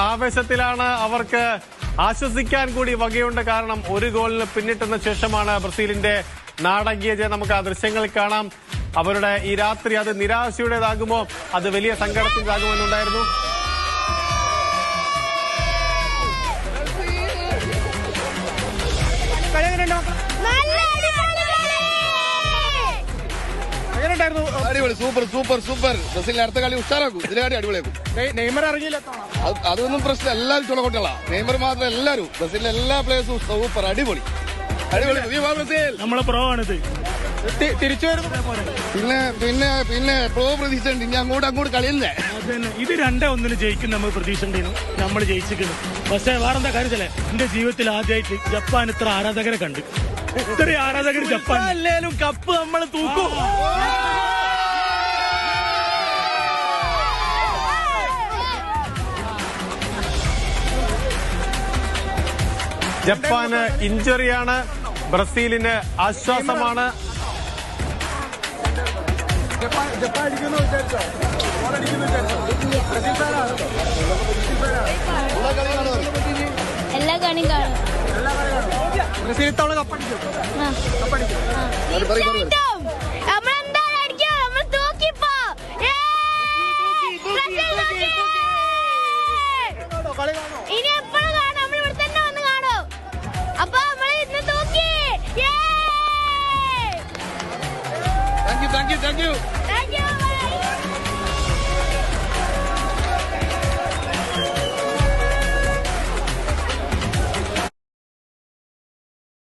ആവേശത്തിലാണ്. അവർക്ക് ആശ്വസിക്കാൻ കൂടി വകയുണ്ട്. കാരണം ഒരു ഗോളിന് പിന്നിട്ടതിന് ശേഷമാണ് ബ്രസീലിന്റെ നാടകീയ ജയം. നമുക്ക് ആ ദൃശ്യങ്ങൾ കാണാം. അവരുടെ ഈ രാത്രി അത് നിരാശയുടേതാകുമോ, അത് വലിയ സങ്കടത്തിലാകുമെന്നുണ്ടായിരുന്നു. അടിപൊളി, സൂപ്പർ സൂപ്പർ സൂപ്പർ. ബ്രസീലിന് അടുത്ത കളി ഉഷാറാക്കും. ഇതിനെക്കാട്ടി അടിപൊളിയാക്കും. നെയ്മർ ഇറങ്ങിയില്ല, അതൊന്നും പ്രശ്നം. എല്ലാവരും ചുളകൊട്ടല്ല. നെയ്മർ മാത്രം എല്ലാവരും, ബ്രസീലിലെ എല്ലാ പ്ലേയേഴ്സും സൂപ്പർ അടിപൊളി അടിപൊളി. നമ്മളെ പ്രോ ആണിത്. തിരിച്ചു വരുന്നത് പിന്നെ പിന്നെ പിന്നെ പ്രോ പ്രതീക്ഷ ഉണ്ട്. ഇനി അങ്ങോട്ട് കളിയല്ലേ. ഇത് 2-1 ജയിക്കും നമ്മൾ പ്രതീക്ഷ ഉണ്ടായിരുന്നു. നമ്മൾ ജയിച്ചിരിക്കുന്നു. പക്ഷേ വേറെന്താ കാര്യത്തില്ലേ, എന്റെ ജീവിതത്തിൽ ആദ്യമായിട്ട് ജപ്പാൻ ഇത്ര ആരാധകരെ കണ്ട്. ഇത്രയും ആരാധകർ ജപ്പാൻ അല്ലേലും കപ്പ് നമ്മൾ തൂക്കും. ജപ്പാന് ഇഞ്ചുറിയാണ്, ബ്രസീലിന് ആശ്വാസമാണ്. എല്ലാ കളിയും കാണും. ബ്രസീൽ ഇത്തവണ കപ്പടിക്കും. ഇനി എപ്പോഴും കാണും. നമ്മൾ ഇവിടെ തന്നെ വന്ന് കാണും. അപ്പൊ നമ്മൾ ഇന്ന് തൂക്കി. Thank you thank you thank you. Thank you.